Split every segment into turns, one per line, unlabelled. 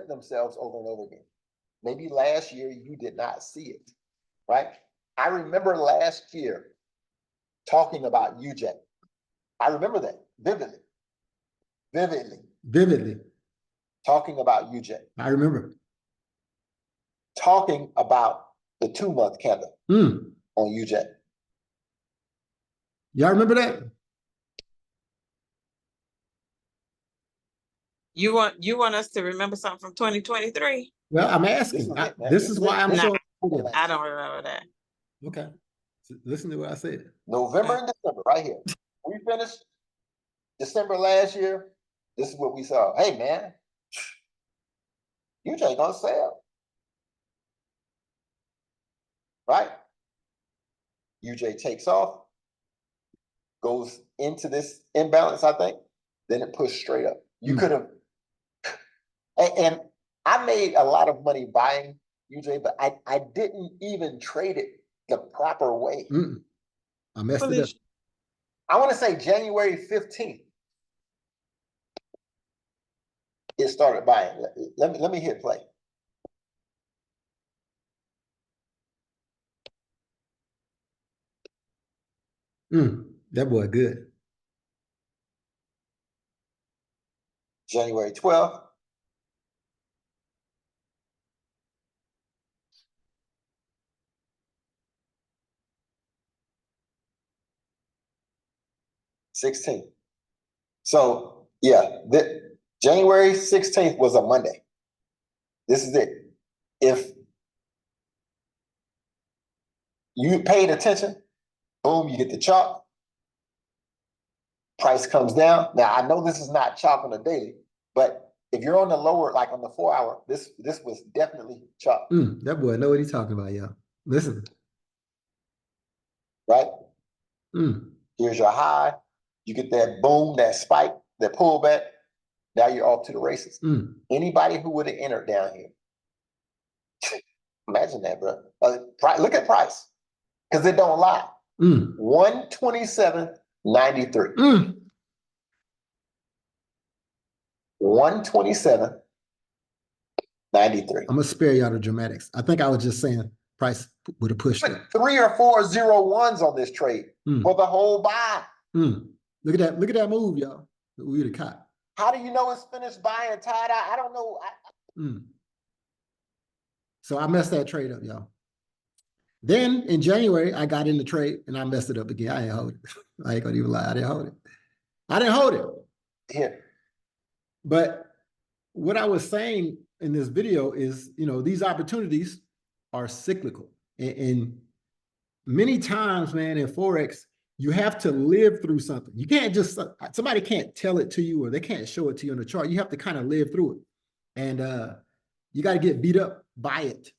themselves over and over again. Maybe last year you did not see it, right? I remember last year talking about UJ. I remember that vividly.
Vividly.
Talking about UJ.
I remember.
Talking about the 2-month candle on UJ.
Y'all remember that?
You want us to remember something from 2023?
Well, I'm asking. This is why I'm so.
I don't remember that.
Okay. So listen to what I said.
November and December, right here. We finished December last year. This is what we saw. Hey, man, UJ gonna sell. Right? UJ takes off, goes into this imbalance, I think. Then it pushed straight up. You could have, and I made a lot of money buying UJ, but I didn't even trade it the proper way.
I messed it up.
I want to say January 15th. It started buying. Let me hit play.
That boy good.
January 12th. $16. So yeah, January 16th was a Monday. This is it. If you paid attention, boom, you get the chalk. Price comes down. Now I know this is not chalk on the daily, but if you're on the lower, like on the 4-hour, this was definitely chalk.
That boy know what he's talking about, y'all. Listen.
Right? Here's your high. You get that boom, that spike, that pullback. Now you're off to the races. Anybody who would have entered down here. Imagine that, bro. Look at price. Because it don't lie. 127.93. 127.93.
I'm gonna spare y'all the dramatics. I think I was just saying price would have pushed it.
3 or 4 0-1s on this trade for the whole buy.
Look at that move, y'all. We would have caught.
How do you know it's finished buying tied out? I don't know.
So I messed that trade up, y'all. Then in January, I got in the trade and I messed it up again. I didn't hold it. I ain't gonna even lie. I didn't hold it.
Yeah.
But what I was saying in this video is, these opportunities are cyclical. And many times, man, in Forex, you have to live through something. You can't just, somebody can't tell it to you or they can't show it to you on the chart. You have to kind of live through it. And you got to get beat up by it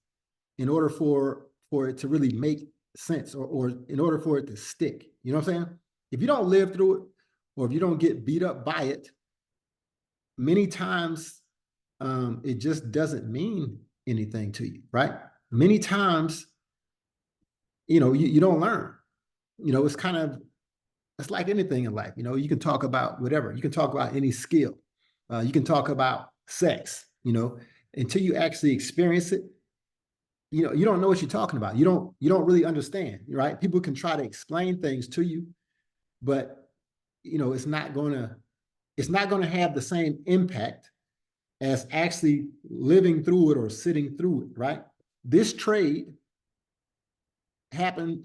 in order for it to really make sense or in order for it to stick. You know what I'm saying? If you don't live through it or if you don't get beat up by it, many times it just doesn't mean anything to you, right? Many times, you don't learn. It's like anything in life. You can talk about whatever. You can talk about any skill. You can talk about sex, until you actually experience it. You don't know what you're talking about. You don't really understand, right? People can try to explain things to you, but it's not gonna have the same impact as actually living through it or sitting through it, right? This trade happened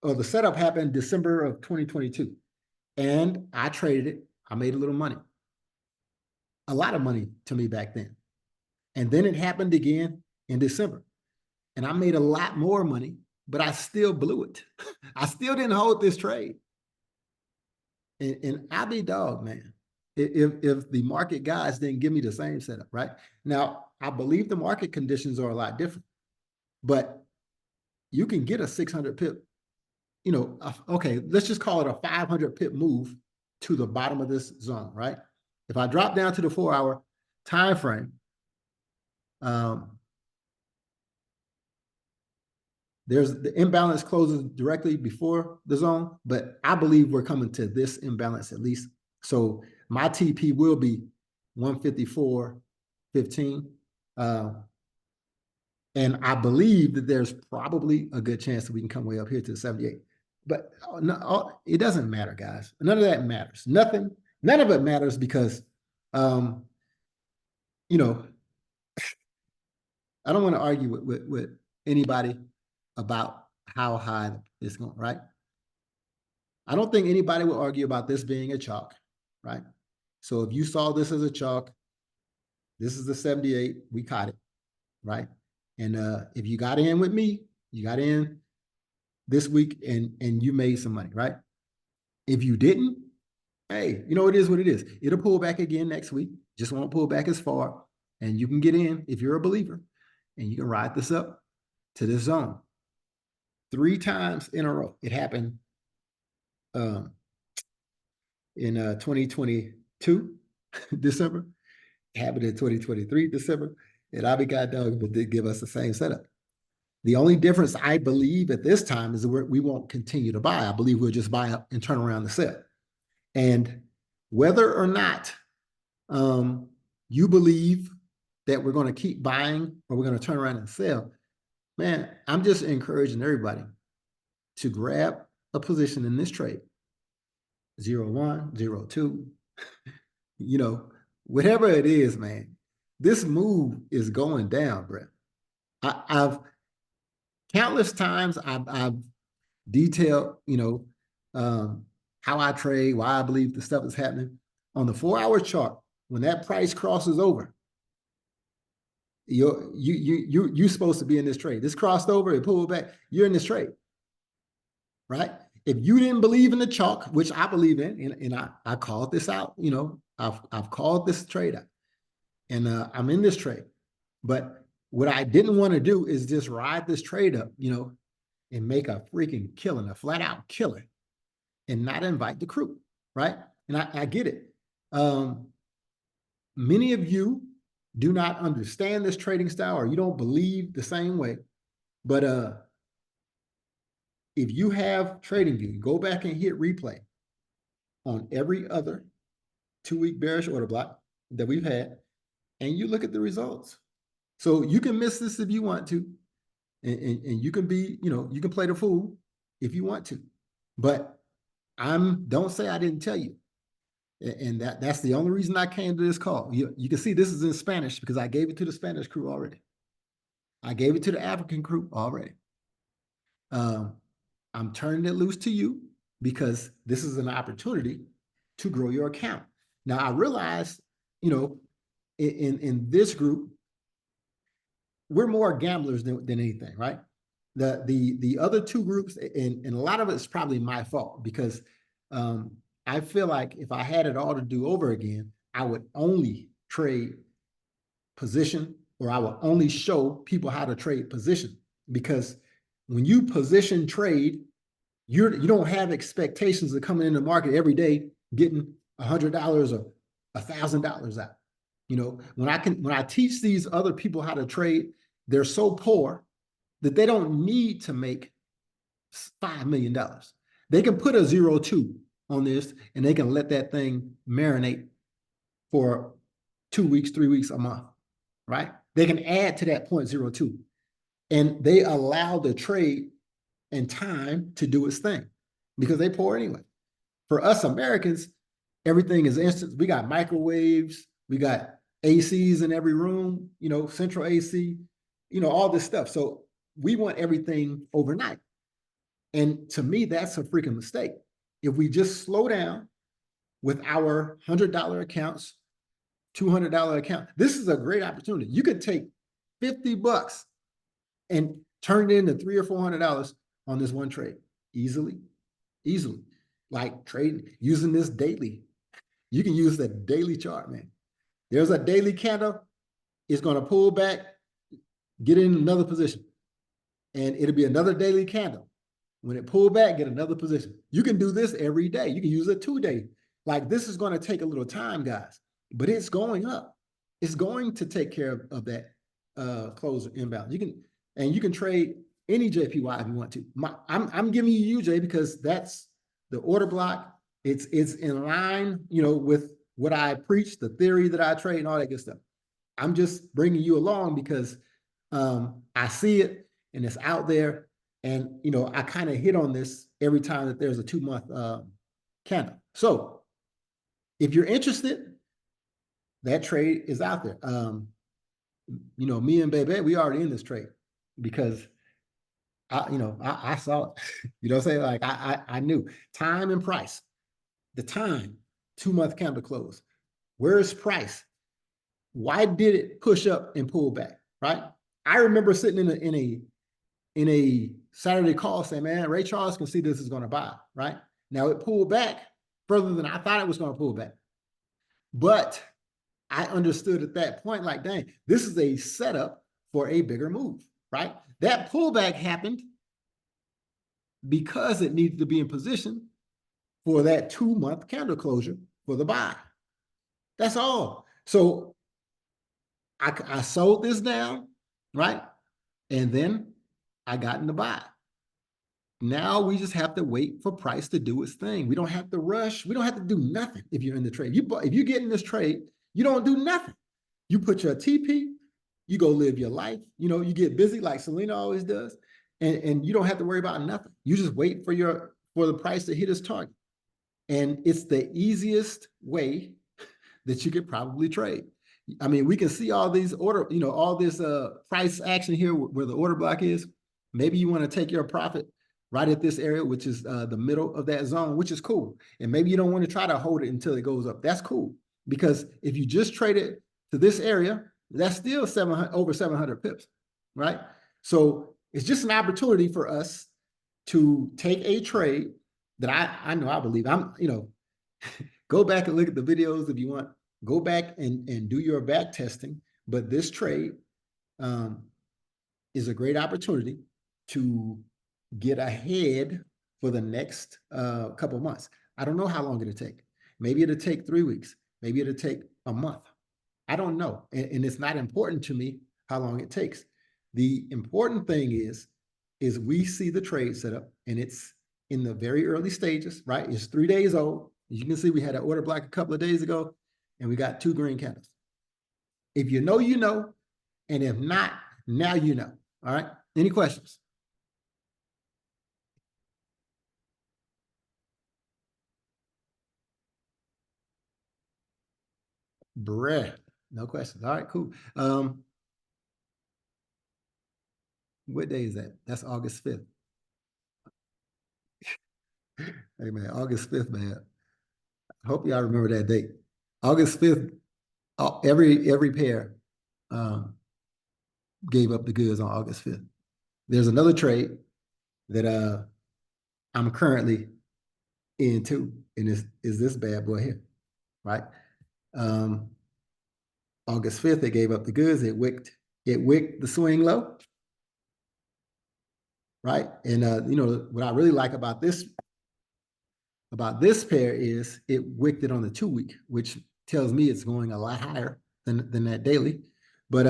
the setup happened December of 2022. And I traded it. I made a little money. A lot of money to me back then. And then it happened again in December. And I made a lot more money, but I still blew it. I still didn't hold this trade. And I be dog, man. If the market guys didn't give me the same setup, right? Now, I believe the market conditions are a lot different, but you can get a 600 pip, okay, let's just call it a 500 pip move to the bottom of this zone, right? If I drop down to the 4-hour time frame, there's the imbalance closes directly before the zone, but I believe we're coming to this imbalance at least. So my TP will be 154 15. And I believe that there's probably a good chance that we can come way up here to 78. But no, it doesn't matter, guys. None of that matters. Nothing, none of it matters because, you know, I don't want to argue with anybody about how high it's going, right? I don't think anybody will argue about this being a chalk, right? So if you saw this as a chalk, this is the 78, we caught it, right? And if you got in with me, you got in this week and you made some money, right? If you didn't, hey, you know, it is what it is. It'll pull back again next week, just won't pull back as far. And you can get in if you're a believer and you can ride this up to this zone. 3 times in a row. It happened in 2022, December. It happened in 2023, December. And I got dog, but did give us the same setup. The only difference I believe at this time is that we won't continue to buy. I believe we'll just buy up and turn around the sell. And whether or not you believe that we're going to keep buying or we're going to turn around and sell, man, I'm just encouraging everybody to grab a position in this trade. 0.1, 0.2, you know, whatever it is, man, this move is going down, bro. I've countless times I've detailed, you know, how I trade, why I believe the stuff is happening. On the 4-hour chart, when that price crosses over, you're supposed to be in this trade. This crossed over, it pulled back, you're in this trade, right? If you didn't believe in the chalk, which I believe in, and I called this out, you know, I've called this trade out, and I'm in this trade. But what I didn't want to do is just ride this trade up, you know, and make a freaking killing, a flat out killing, and not invite the crew, right? And I get it. Many of you do not understand this trading style, or you don't believe the same way. But if you have TradingView, go back and hit replay on every other 2-week bearish order block that we've had, and you look at the results. So you can miss this if you want to, and you can be, you know, you can play the fool if you want to, but don't say I didn't tell you. And that's the only reason I came to this call. You can see this is in Spanish because I gave it to the Spanish crew already. I gave it to the African crew already. I'm turning it loose to you because this is an opportunity to grow your account. Now I realize, you know, in this group, we're more gamblers than anything, right? The other 2 groups, and a lot of it's probably my fault because I feel like if I had it all to do over again, I would only trade position, or I would only show people how to trade position. Because when you position trade, you don't have expectations of coming in the market every day getting $100 or $1,000 out. You know, when I teach these other people how to trade, they're so poor that they don't need to make $5 million. They can put a 0.2 on this and they can let that thing marinate for 2 weeks, 3 weeks, a month, right? They can add to that 0.02 and they allow the trade and time to do its thing because they poor anyway. For us Americans, everything is instant. We got microwaves, we got ACs in every room, you know, central AC, you know, all this stuff. So we want everything overnight. And to me, that's a freaking mistake. If we just slow down with our $100 accounts, $200 account, this is a great opportunity. You could take $50 and turn it into $300 or $400 on this one trade easily. Like trading, using this daily. You can use the daily chart, man. There's a daily candle. It's going to pull back, get in another position. And it'll be another daily candle. When it pull back, get another position. You can do this every day. You can use a 2-day. Like this is going to take a little time, guys, but it's going up. It's going to take care of that closer inbound. You can trade any JPY if you want to. I'm giving you UJ because that's the order block. It's in line, you know, with what I preach, the theory that I trade and all that good stuff. I'm just bringing you along because I see it and it's out there. And, you know, I kind of hit on this every time that there's a 2-month candle. So if you're interested, that trade is out there. You know, me and Bebe, we already in this trade because I saw it. You know what I'm saying? Like I knew time and price. The time, 2-month candle close. Where's price? Why did it push up and pull back? Right? I remember sitting in a Saturday call saying, man, Ray Charles can see this is going to buy, right? Now it pulled back further than I thought it was going to pull back. But I understood at that point, like, dang, this is a setup for a bigger move, right? That pullback happened because it needed to be in position for that 2-month candle closure for the buy. That's all. So I sold this down, right? And then I got in the buy. Now we just have to wait for price to do its thing. We don't have to rush. We don't have to do nothing if you're in the trade. If you get in this trade, you don't do nothing. You put your TP, you go live your life. You know, you get busy like Selena always does, and you don't have to worry about nothing. You just wait for the price to hit its target. And it's the easiest way that you could probably trade. I mean, we can see all these all this price action here where the order block is. Maybe you want to take your profit right at this area, which is the middle of that zone, which is cool. And maybe you don't want to try to hold it until it goes up. That's cool. Because if you just trade it to this area, that's still over 700 pips, right? So it's just an opportunity for us to take a trade that I believe. Go back and look at the videos if you want. Go back and do your back testing. But this trade is a great opportunity to get ahead for the next couple of months. I don't know how long it'll take. Maybe it'll take 3 weeks. Maybe it'll take a month. I don't know. And it's not important to me how long it takes. The important thing is we see the trade set up and it's in the very early stages, right? It's 3 days old. As you can see, we had an order block a couple of days ago and we got 2 green candles. If you know, you know. And if not, now you know. All right. Any questions? Bruh. No questions. All right, cool. What day is that? That's August 5th. Hey man, August 5th, man. I hope y'all remember that date. August 5th, every pair gave up the goods on August 5th. There's another trade that I'm currently into, and is this bad boy here, right? August 5th, they gave up the goods. It wicked the swing low, right? And what I really like about this pair is it wicked it on the 2-week, which tells me it's going a lot higher than that daily. But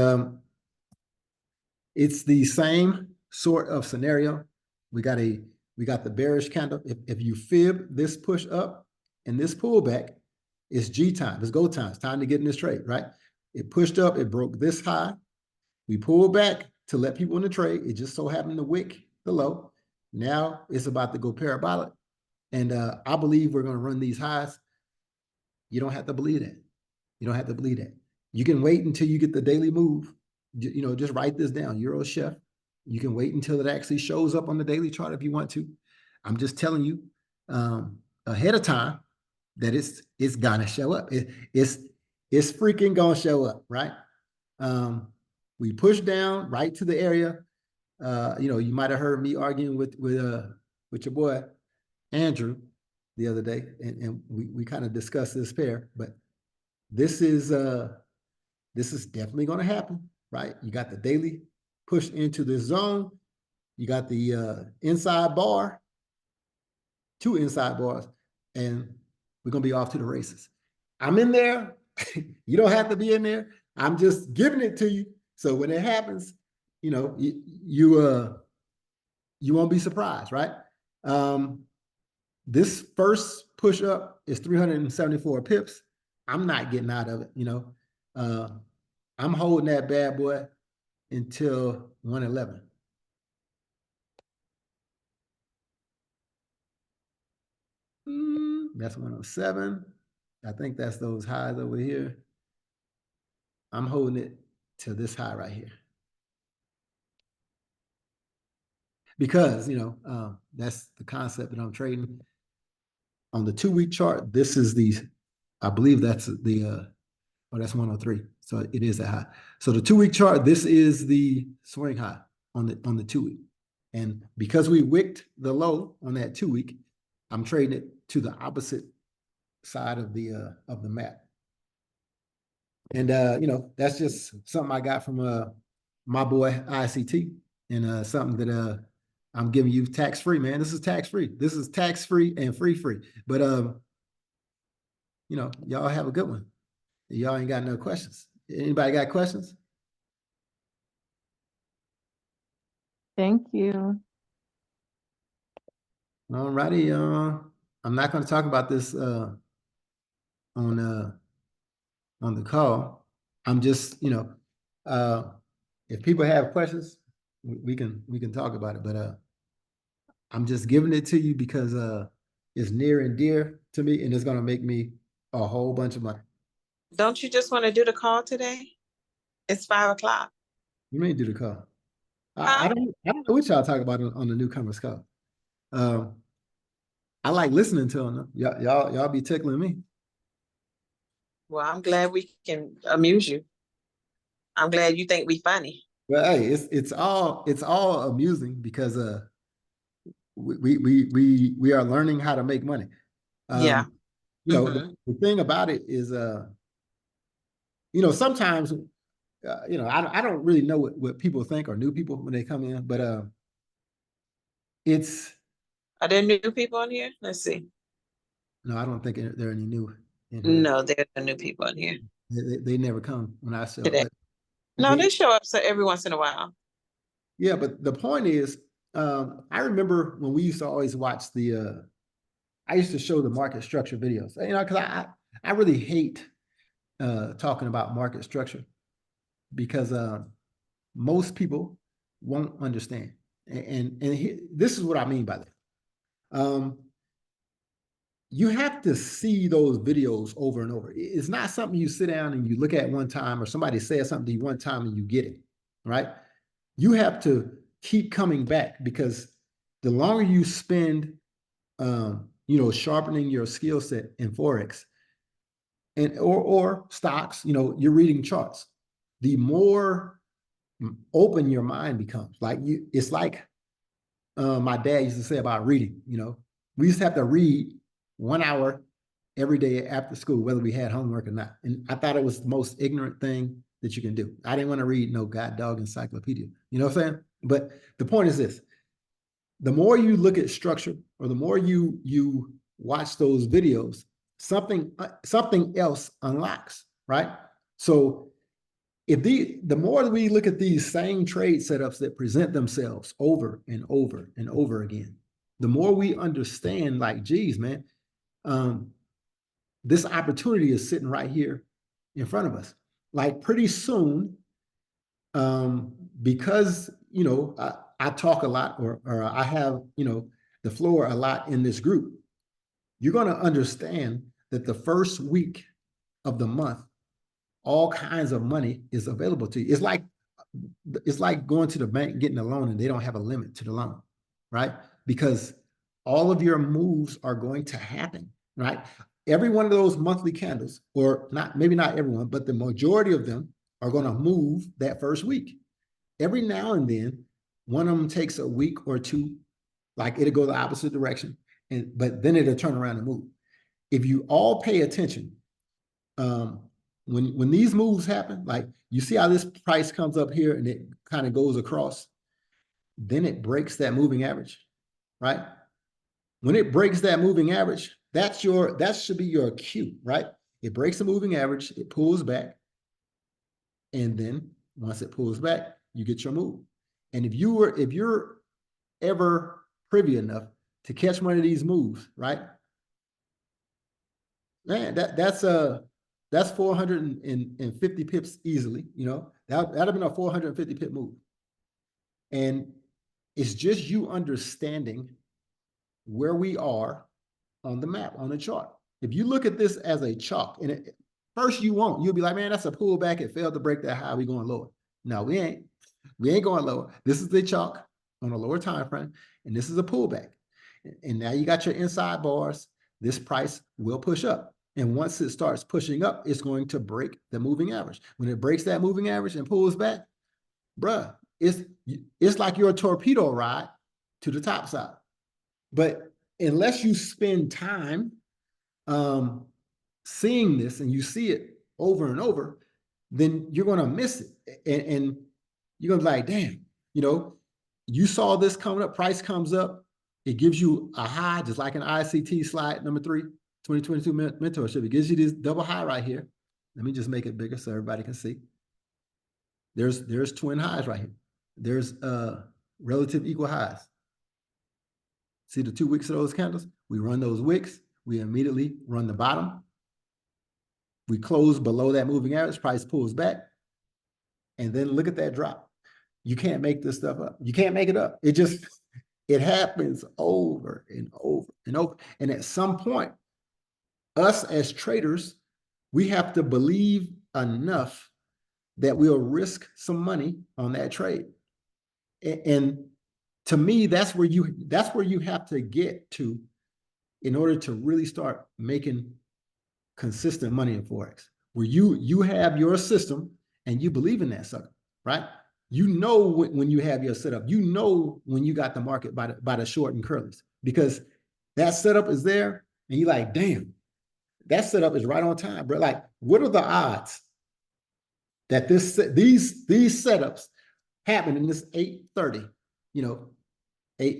it's the same sort of scenario. We got the bearish candle. If you fib this push up and this pullback, it's G time. It's go time. It's time to get in this trade, right? It pushed up. It broke this high. We pulled back to let people in the trade. It just so happened to wick the low. Now it's about to go parabolic. And I believe we're going to run these highs. You don't have to believe that. You don't have to believe that. You can wait until you get the daily move. Just write this down. Euro Chef. You can wait until it actually shows up on the daily chart if you want to. I'm just telling you ahead of time that it's gonna show up. It's freaking gonna show up, right? We push down right to the area. You might have heard me arguing with your boy Andrew the other day, and we kind of discussed this pair, but this is definitely going to happen, right? You got the daily push into this zone. You got the inside bar, 2 inside bars, and we're going to be off to the races. I'm in there. You don't have to be in there. I'm just giving it to you. So when it happens, you won't be surprised, right? This first push up is 374 pips. I'm not getting out of it, I'm holding that bad boy until 111. That's 107. I think that's those highs over here. I'm holding it to this high right here. Because, that's the concept that I'm trading. On the 2-week chart, this is I believe that's that's 103. So it is that high. So the 2-week chart, this is the swing high on the 2-week. And because we wicked the low on that 2-week, I'm trading it to the opposite side of the map. And that's just something I got from my boy ICT, and something that I'm giving you tax-free, man. This is tax-free. This is tax-free and free. But y'all have a good one. Y'all ain't got no questions. Anybody got questions?
Thank you.
All righty. I'm not going to talk about this on the call. I'm just, if people have questions, we can talk about it. But I'm just giving it to you because it's near and dear to me, and it's going to make me a whole bunch of money.
Don't you just want to do the call today? It's 5 o'clock.
You may do the call. I don't know what y'all talk about on the newcomers call. I like listening to them. Y'all be tickling me.
Well, I'm glad we can amuse you. I'm glad you think we funny.
Well, hey, it's all amusing because we are learning how to make money.
Yeah.
The thing about it is sometimes I don't really know what people think, or new people when they come in, but
are there new people in here? Let's see.
No, I don't think there are any new in here.
No, there are new people in here
They never come when I show
today.
up.
No, they show up every once in a while.
Yeah, but the point is, I remember when we used to always watch I used to show the market structure videos, because I really hate talking about market structure because most people won't understand. And this is what I mean by that. You have to see those videos over and over. It's not something you sit down and you look at one time, or somebody says something to you one time and you get it, right? You have to keep coming back, because the longer you spend, sharpening your skill set in Forex or stocks, you're reading charts, the more open your mind becomes. It's like my dad used to say about reading. We used to have to read 1 hour every day after school, whether we had homework or not. And I thought it was the most ignorant thing that you can do. I didn't want to read no god dog encyclopedia. You know what I'm saying? But the point is this: the more you look at structure, or the more you watch those videos, something else unlocks, right? So if the more we look at these same trade setups that present themselves over and over and over again, the more we understand, like, geez, man, this opportunity is sitting right here in front of us. Like, pretty soon, because I talk a lot, or I have the floor a lot in this group, you're going to understand that the first week of the month, all kinds of money is available to you. It's like going to the bank, getting a loan, and they don't have a limit to the loan, right? Because all of your moves are going to happen, right? Every one of those monthly candles, or maybe not everyone, but the majority of them are going to move that first week. Every now and then, one of them takes a week or two, like it'll go the opposite direction, but then it'll turn around and move. If you all pay attention, when these moves happen, like, you see how this price comes up here and it kind of goes across, then it breaks that moving average, right? When it breaks that moving average, that should be your cue, right? It breaks the moving average, it pulls back, and then once it pulls back, you get your move. And if you're ever privy enough to catch one of these moves, right? Man, that's That's 450 pips easily, you know, that'd have been a 450 pip move. And it's just you understanding where we are on the map, on the chart. If you look at this as a chalk, and first you'll be like, man, that's a pullback. It failed to break that high. We going lower. No, we ain't. We ain't going lower. This is the chalk on a lower time frame, and this is a pullback. And now you got your inside bars. This price will push up. And once it starts pushing up, it's going to break the moving average. When it breaks that moving average and pulls back, bruh, it's like your torpedo ride to the top side. But unless you spend time seeing this and you see it over and over, then you're going to miss it. And you're going to be like, damn, you know, you saw this coming up, price comes up, it gives you a high, just like an ICT slide number 3, 2022 mentorship. It gives you this double high right here. Let me just make it bigger so everybody can see. There's twin highs right here. There's relative equal highs. See the 2 wicks of those candles? We run those wicks. We immediately run the bottom. We close below that moving average. Price pulls back. And then look at that drop. You can't make this stuff up. You can't make it up. It happens over and over and over. And at some point, us as traders, we have to believe enough that we'll risk some money on that trade. And to me, that's where you have to get to in order to really start making consistent money in Forex, where you have your system and you believe in that sucker, right? You know when you have your setup, you know when you got the market by the short and curlies, because that setup is there and you're like, damn, that setup is right on time, bro. Like, what are the odds that these setups happen in this 8/30, you know,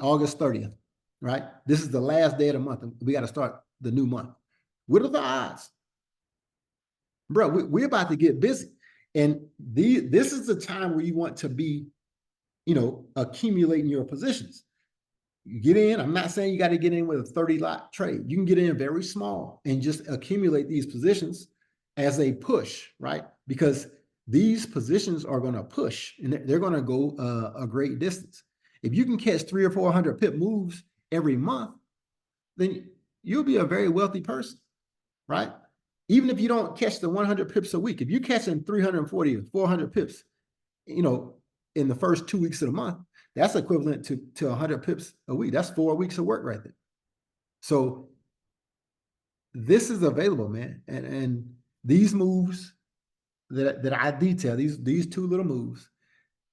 August 30th, right? This is the last day of the month and we got to start the new month. What are the odds? Bro, we're about to get busy. And this is the time where you want to be, you know, accumulating your positions. You get in, I'm not saying you got to get in with a 30-lot trade. You can get in very small and just accumulate these positions as a push, right? Because these positions are going to push and they're going to go a great distance. If you can catch 300 or 400 pip moves every month, then you'll be a very wealthy person, right? Even if you don't catch the 100 pips a week, if you're catching 340 or 400 pips, you know, in the first 2 weeks of the month, that's equivalent to 100 pips a week. That's 4 weeks of work right there. So this is available, man. And these moves that I detail, these 2 little moves,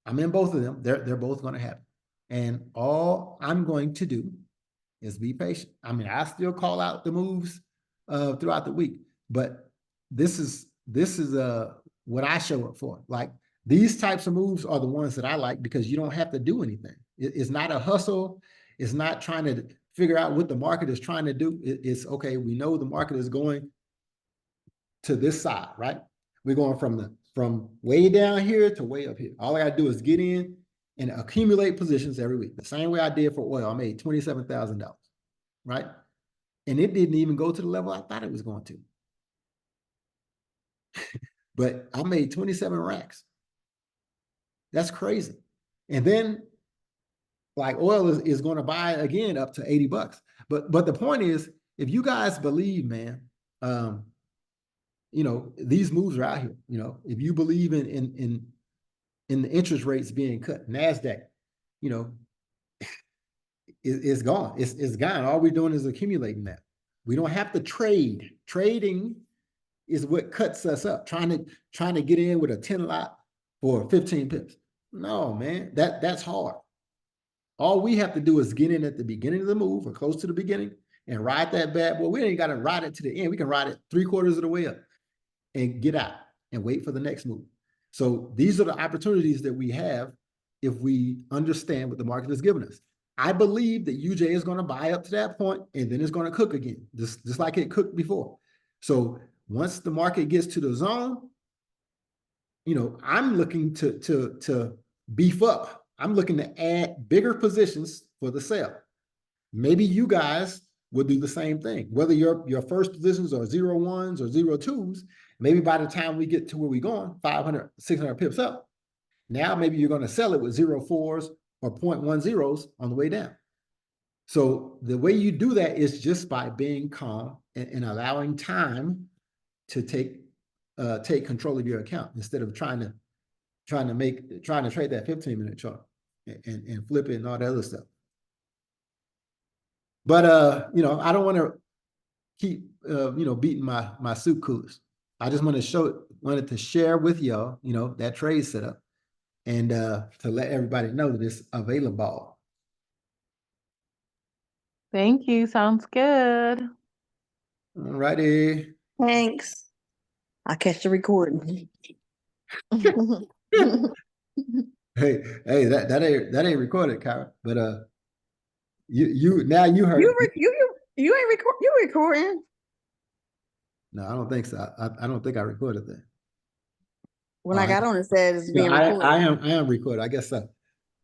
I'm in both of them. They're both going to happen. And all I'm going to do is be patient. I mean, I still call out the moves throughout the week, but this is what I show up for. Like, these types of moves are the ones that I like because you don't have to do anything. It's not a hustle. It's not trying to figure out what the market is trying to do. It's okay. We know the market is going to this side, right? We're going from way down here to way up here. All I got to do is get in and accumulate positions every week. The same way I did for oil. I made $27,000, right? And it didn't even go to the level I thought it was going to. But I made 27 racks. That's crazy. And then, like, oil is going to buy again up to $80. But the point is, if you guys believe, man, you know, these moves are out here. You know, if you believe in the interest rates being cut, NASDAQ, you know, it's gone. It's gone. All we're doing is accumulating that. We don't have to trade. Trading is what cuts us up. Trying to get in with a 10 lot for 15 pips. No, man, that's hard. All we have to do is get in at the beginning of the move or close to the beginning and ride that bad boy. We ain't got to ride it to the end. We can ride it 3/4 of the way up and get out and wait for the next move. So these are the opportunities that we have if we understand what the market is giving us. I believe that UJ is going to buy up to that point and then it's going to cook again, just like it cooked before. So once the market gets to the zone, you know, I'm looking to beef up. I'm looking to add bigger positions for the sale. Maybe you guys will do the same thing. Whether your first positions are 0-1s or 0-2s, Maybe by the time we get to where we're going, 500, 600 pips up, now maybe you're going to sell it with 0.4s or 0.10s on the way down. So the way you do that is just by being calm and allowing time to take control of your account instead of trying to trade that 15-minute chart and flip it and all that other stuff. But you know, I don't want to keep beating my soup coolers. I just wanted to share with y'all, that trade setup and to let everybody know that it's available.
Thank you. Sounds good.
All righty.
Thanks. I'll catch the recording.
Hey, that ain't recorded, Kyra. But you now you heard.
You ain't record. You recording?
No, I don't think so. I don't think I recorded that.
When I got on, it said it's being
Yeah,
recorded.
I am recorded. I guess so.